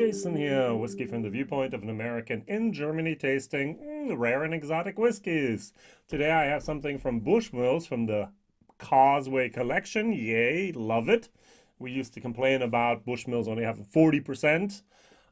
Jason here, whiskey from the viewpoint of an American in Germany tasting rare and exotic whiskeys. Today I have something from Bushmills from the Causeway Collection. Yay, love it. We used to complain about Bushmills only having 40%.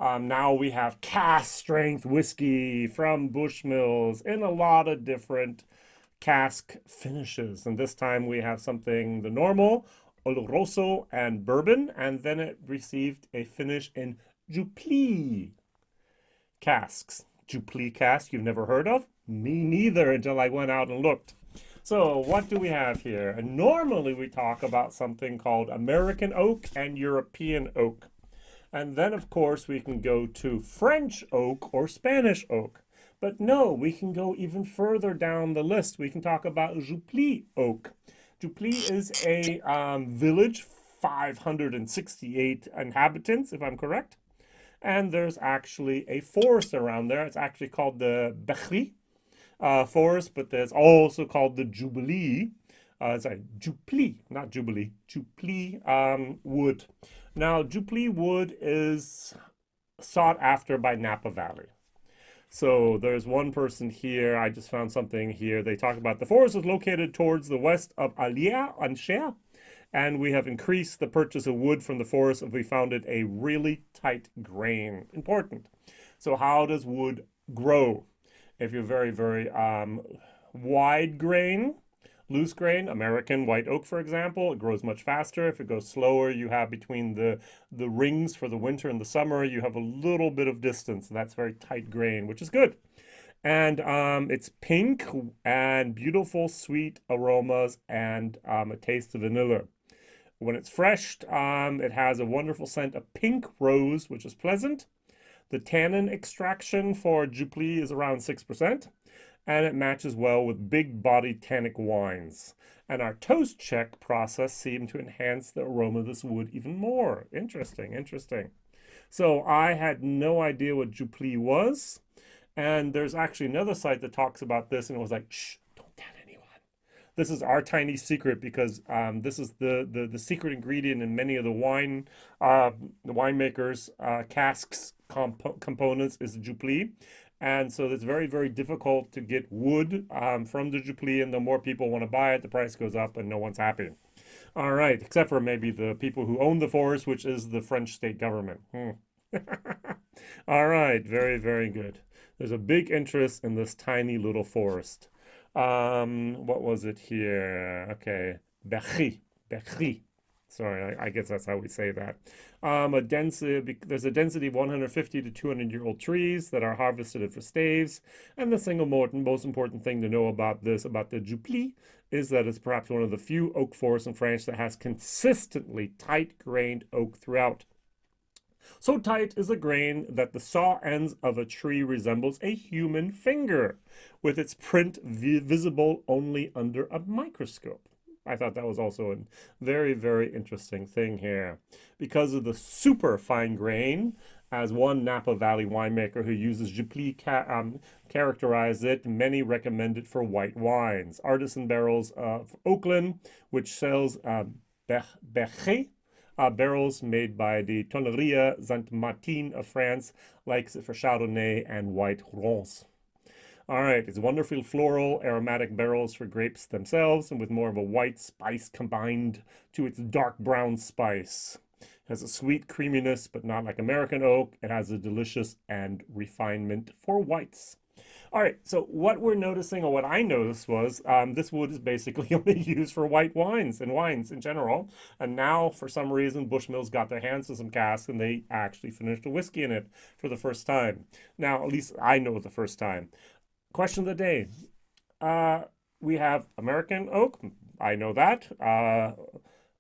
Now we have cask strength whiskey from Bushmills in a lot of different cask finishes. And this time we have something the normal, Oloroso and Bourbon, and then it received a finish in Jupille Casks. Jupille Casks you've never heard of? Me neither until I went out and looked. So what do we have here? And normally we talk about something called American oak and European oak. And then of course we can go to French oak or Spanish oak. But no, we can go even further down the list. We can talk about Jupille oak. Jupille is a village, 568 inhabitants, if I'm correct. And there's actually a forest around there. It's actually called the Bechy forest, but there's also called the Jupille, Jupille, not Jubilee, Jupille wood. Now, Jupille wood is sought after by Napa Valley. So there's one person here, I just found something here. They talk about the forest is located towards the west of Allier and Cher, and we have increased the purchase of wood from the forest and we found it a really tight grain. Important. So how does wood grow? If you're very wide grain, loose grain, American white oak, for example, it grows much faster. If it goes slower, you have between the rings for the winter and the summer, you have a little bit of distance. And that's very tight grain, which is good. And it's pink and beautiful, sweet aromas and a taste of vanilla. When it's fresh, it has a wonderful scent of pink rose, which is pleasant. The tannin extraction for Jupille is around 6%. And it matches well with big body tannic wines. And our toast check process seemed to enhance the aroma of this wood even more. Interesting, interesting. So I had no idea what Jupille was. And there's actually another site that talks about this, and it was like, shh, don't tell anyone. This is our tiny secret because this is the secret ingredient in many of the winemakers' casks components is Jupille. And so it's very difficult to get wood from the Jupille, and the more people want to buy it, the price goes up and no one's happy. All right, except for maybe the people who own the forest, which is the French state government. All right, very good. There's a big interest in this tiny little forest. What was it here? Okay, Bechy. Sorry, I guess that's how we say that. There's a density of 150 to 200-year-old trees that are harvested for staves. And the single most important thing to know about the Jupille, is that it's perhaps one of the few oak forests in France that has consistently tight-grained oak throughout. So tight is the grain that the saw ends of a tree resembles a human finger, with its print visible only under a microscope. I thought that was also a very interesting thing here. Because of the super fine grain, as one Napa Valley winemaker who uses Jupille characterized it, many recommend it for white wines. Artisan Barrels of Oakland, which sells Bechy, barrels made by the Tonnerie Saint-Martin of France, likes it for Chardonnay and white rose. All right, it's wonderful floral, aromatic barrels for grapes themselves, and with more of a white spice combined to its dark brown spice. It has a sweet creaminess, but not like American oak. It has a delicious and refinement for whites. All right, so what we're noticing, or what I noticed was, this wood is basically only used for white wines and wines in general. And now, for some reason, Bushmills got their hands on some casks, and they actually finished a whiskey in it for the first time. Now, at least I know the first time. Question of the day. We have American oak. I know that.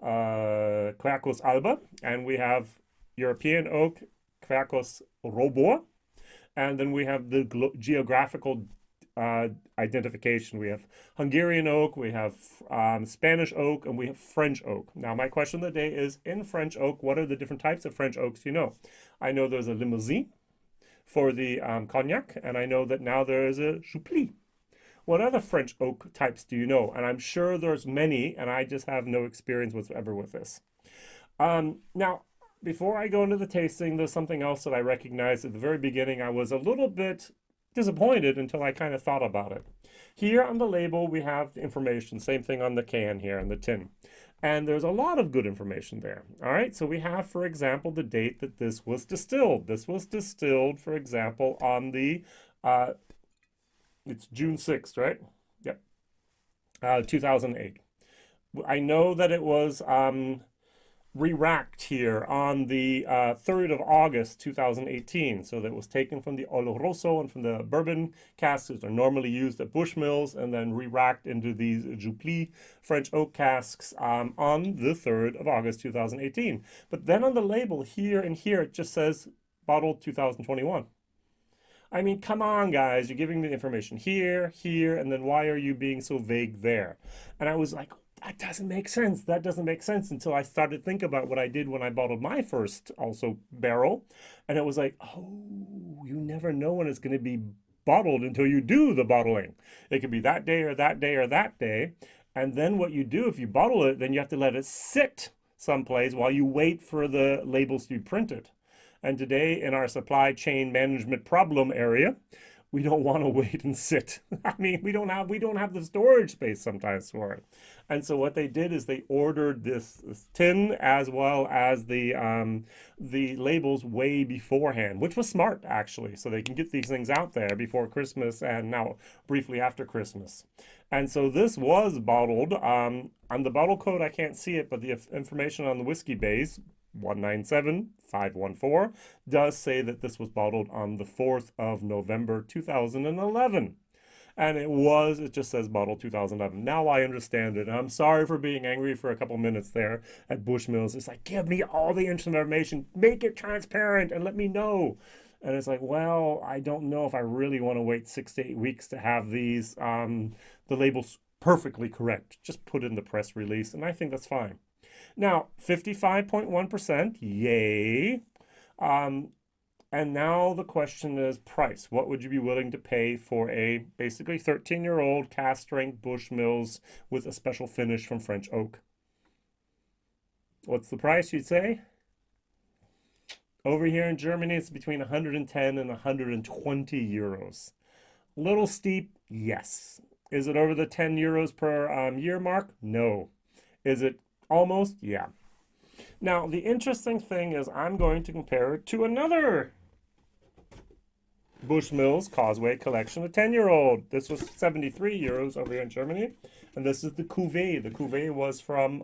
Quercus alba. And we have European oak, Quercus robur. And then we have the geographical identification. We have Hungarian oak, we have Spanish oak, and we have French oak. Now, my question of the day is, in French oak, what are the different types of French oaks you know? I know there's a Limousin for the cognac, and I know that now there is a Jupille. What other French oak types do you know? And I'm sure there's many, and I just have no experience whatsoever with this. Now, before I go into the tasting, there's something else that I recognized at the very beginning. I was a little bit disappointed until I kind of thought about it. Here on the label, we have the information, same thing on the can here and the tin. And there's a lot of good information there. All right, so we have, for example, the date that this was distilled. This was distilled, for example, on the, it's June 6th, right? Yep, 2008. I know that it was re-racked here on the 3rd of August 2018. So that was taken from the Oloroso and from the Bourbon casks that are normally used at Bushmills and then re-racked into these Jupille French oak casks on the 3rd of August 2018. But then on the label here and here, it just says bottled 2021. I mean, come on, guys, you're giving me the information here, here, and then why are you being so vague there? And I was like, that doesn't make sense. That doesn't make sense until I started to think about what I did when I bottled my first also barrel. And it was like, oh, you never know when it's going to be bottled until you do the bottling. It could be that day or that day or that day. And then what you do, if you bottle it, then you have to let it sit someplace while you wait for the labels to be printed. And today in our supply chain management problem area, we don't want to wait and sit. I mean, we don't have the storage space sometimes for it. And so what they did is they ordered this tin as well as the labels way beforehand, which was smart actually, so they can get these things out there before Christmas and now briefly after Christmas. And so this was bottled on the bottle code. I can't see it, but the information on the Whiskybase 197514 does say that this was bottled on the 4th of November 2011. And it just says bottled 2011. Now I understand it. I'm sorry for being angry for a couple minutes there at Bushmills. It's like, give me all the information, make it transparent and let me know. And it's like, well, I don't know if I really want to wait 6 to 8 weeks to have these, the labels perfectly correct. Just put in the press release, and I think that's fine. Now, 55.1%, yay. And now the question is price. What would you be willing to pay for a basically 13-year-old cask strength Bushmills with a special finish from French oak? What's the price, you'd say? Over here in Germany, it's between 110 and 120 euros. A little steep, yes. Is it over the 10 euros per year mark? No. Is it almost? Yeah. Now, the interesting thing is I'm going to compare it to another Bushmills Causeway Collection, a 10-year-old. This was 73 euros over here in Germany. And this is the Cuvée. The Cuvée was from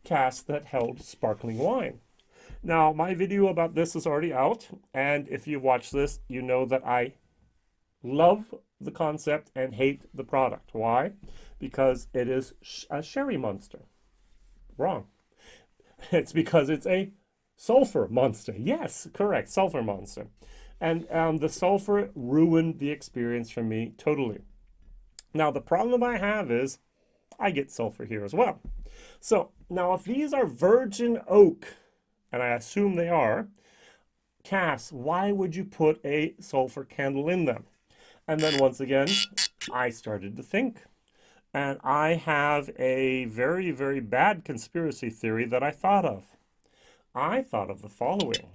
casks that held sparkling wine. Now, my video about this is already out. And if you watch this, you know that I love the concept and hate the product. Why? Because it is a sherry monster. Wrong. It's because it's a sulfur monster. Yes, correct, sulfur monster. And the sulfur ruined the experience for me totally. Now, the problem I have is I get sulfur here as well. So now if these are virgin oak, and I assume they are, casks, why would you put a sulfur candle in them? And then once again, I started to think. And I have a very, very bad conspiracy theory that I thought of. I thought of the following.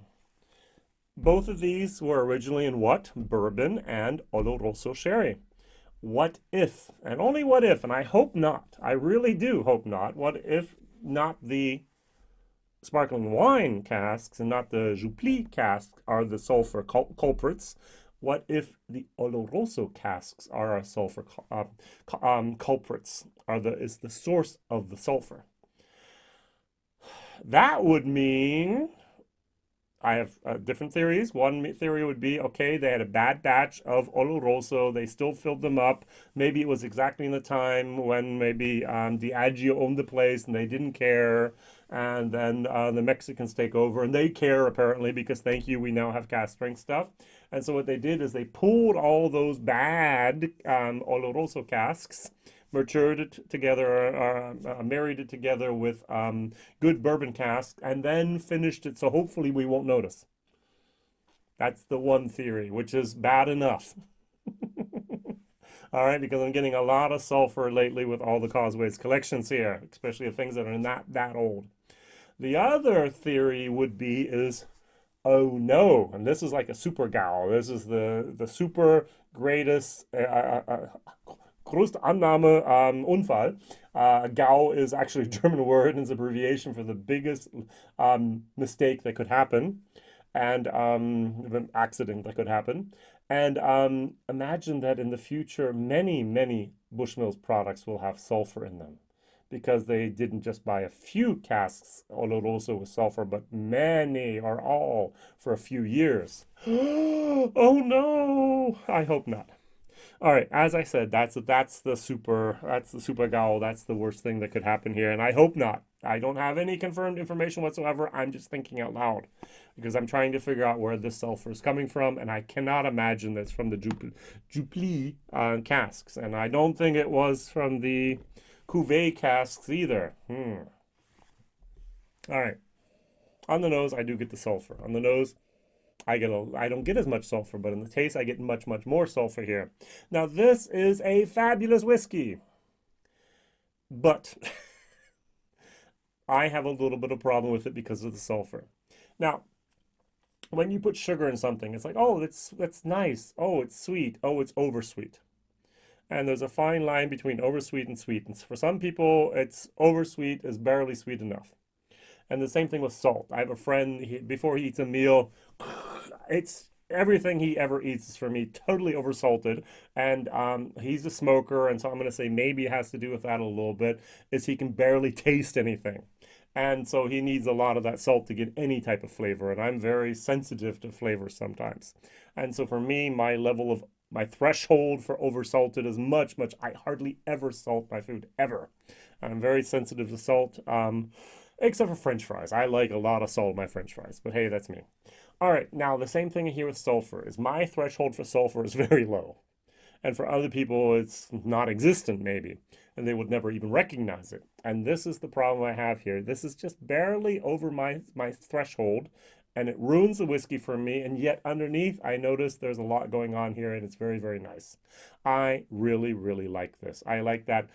Both of these were originally in what? Bourbon and Oloroso sherry. What if, and only what if, and I hope not, I really do hope not, what if not the sparkling wine casks and not the Jupille casks are the sulfur culprits? What if the Oloroso casks are our sulfur culprits, is the source of the sulfur? That would mean, I have different theories. One theory would be, okay, they had a bad batch of Oloroso. They still filled them up. Maybe it was exactly in the time when maybe Diageo owned the place and they didn't care. And then the Mexicans take over and they care apparently because thank you, we now have cask strength stuff. And so what they did is they pulled all those bad Oloroso casks, matured it together, married it together with good bourbon casks, and then finished it so hopefully we won't notice. That's the one theory, which is bad enough. All right, because I'm getting a lot of sulfur lately with all the Causeway's collections here, especially the things that are not that old. The other theory would be is, oh no, and this is like a super GAU. This is the super greatest größte Annahme Unfall. GAU is actually a German word and it's an abbreviation for the biggest mistake that could happen and an accident that could happen. And imagine that in the future, many Bushmills products will have sulfur in them because they didn't just buy a few casks Oloroso with sulfur, but many or all for a few years. Oh no! I hope not. All right, as I said, that's the super GAU. That's the worst thing that could happen here, and I hope not. I don't have any confirmed information whatsoever. I'm just thinking out loud because I'm trying to figure out where this sulfur is coming from, and I cannot imagine that's from the Jupille casks, and I don't think it was from the Causeway casks either. All right, on the nose, I do get the sulfur. On the nose, I don't get as much sulfur, but in the taste, I get much more sulfur here. Now, this is a fabulous whiskey, but I have a little bit of problem with it because of the sulfur. Now, when you put sugar in something, it's like, oh, that's nice. Oh, it's sweet. Oh, it's oversweet. And there's a fine line between oversweet and sweet. And for some people, it's oversweet is barely sweet enough. And the same thing with salt. I have a friend, before he eats a meal, it's everything he ever eats is for me totally oversalted. And he's a smoker, and so I'm going to say maybe it has to do with that a little bit, is he can barely taste anything. And so he needs a lot of that salt to get any type of flavor. And I'm very sensitive to flavor sometimes. And so for me, my threshold for oversalted is much. I hardly ever salt my food, ever. I'm very sensitive to salt. Except for French fries. I like a lot of salt in my French fries, but hey, that's me. All right, now the same thing here with sulfur is my threshold for sulfur is very low. And for other people, it's non-existent maybe, and they would never even recognize it. And this is the problem I have here. This is just barely over my threshold, and it ruins the whiskey for me, and yet underneath, I notice there's a lot going on here, and it's very nice. I really like this. I like that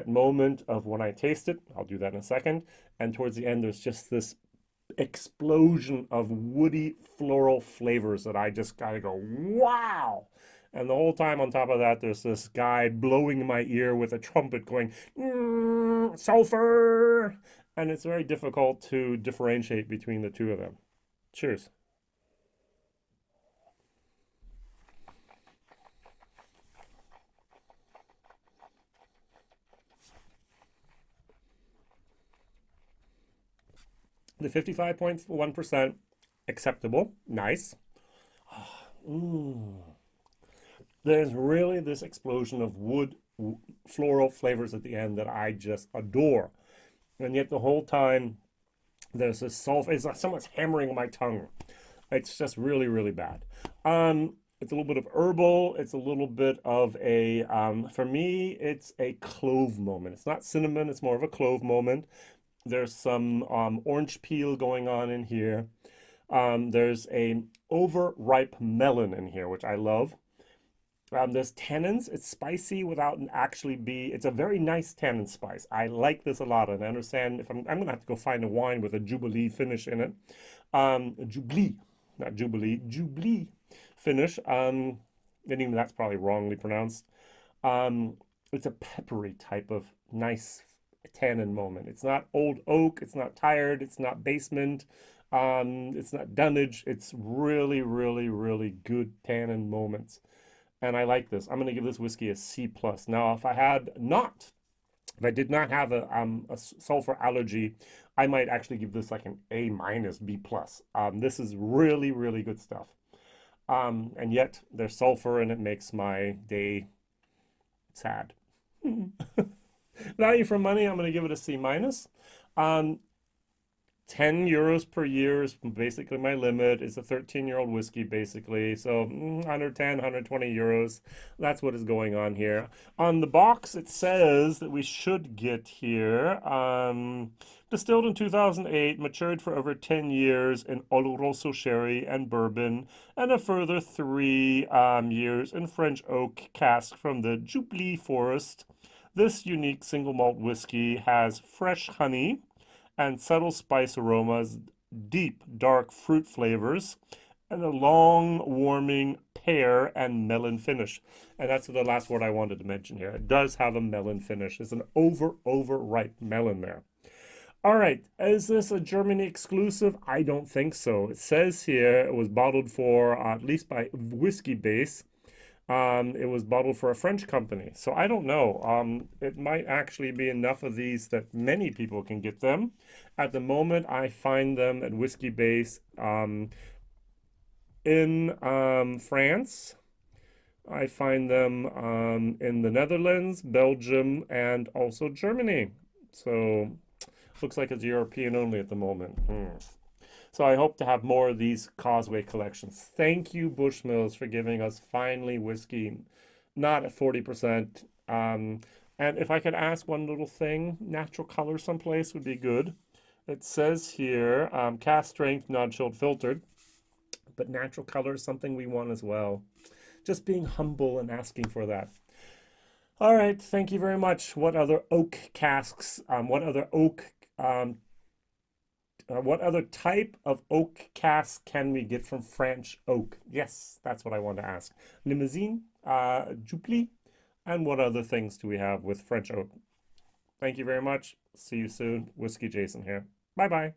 moment of when I taste it. I'll do that in a second. And towards the end, there's just this explosion of woody floral flavors that I just gotta go, wow. And the whole time on top of that, there's this guy blowing in my ear with a trumpet going, sulfur. And it's very difficult to differentiate between the two of them. Cheers. The 55.1% acceptable, nice. There's really this explosion of wood, floral flavors at the end that I just adore. And yet the whole time there's this sulfur, it's like someone's hammering my tongue. It's just really bad. It's a little bit of herbal. It's a little bit of a, for me, it's a clove moment. It's not cinnamon, it's more of a clove moment. There's some orange peel going on in here. There's a overripe melon in here, which I love. There's tannins. It's spicy without it's a very nice tannin spice. I like this a lot, and I understand if I'm going to have to go find a wine with a Jupille finish in it. Jupille, not Jubilee, Jupille finish. And even that's probably wrongly pronounced. It's a peppery type of nice tannin moment. It's not old oak, it's not tired, it's not basement, it's not dunnage. It's really good tannin moments. And I like this. I'm going to give this whiskey a C+. Now, if I did not have a sulfur allergy, I might actually give this like an A-, B+. This is really good stuff. And yet there's sulfur and it makes my day sad. Value for money, I'm going to give it a C-. 10 euros per year is basically my limit. It's a 13-year-old whiskey, basically. So 110, 120 euros. That's what is going on here. On the box, it says that we should get here, distilled in 2008, matured for over 10 years in Oloroso sherry and bourbon, and a further 3 years in French oak cask from the Jupille Forest. This unique single malt whiskey has fresh honey and subtle spice aromas, deep, dark fruit flavors, and a long, warming pear and melon finish. And that's the last word I wanted to mention here. It does have a melon finish. It's an overripe melon there. All right, is this a Germany exclusive? I don't think so. It says here it was bottled for, at least by Whiskybase, it was bottled for a French company. So I don't know. It might actually be enough of these that many people can get them. At the moment, I find them at Whiskybase in France. I find them in the Netherlands, Belgium, and also Germany. So looks like it's European only at the moment. So I hope to have more of these Causeway collections. Thank you, Bushmills, for giving us finally whiskey, not at 40%. And if I could ask one little thing, natural color someplace would be good. It says here, cask strength, non-chilled filtered, but natural color is something we want as well. Just being humble and asking for that. All right, thank you very much. What other oak casks, what other type of oak cask can we get from French oak? Yes, that's what I want to ask. Limousine, Jupille, and what other things do we have with French oak? Thank you very much. See you soon. Whiskey Jason here. Bye-bye.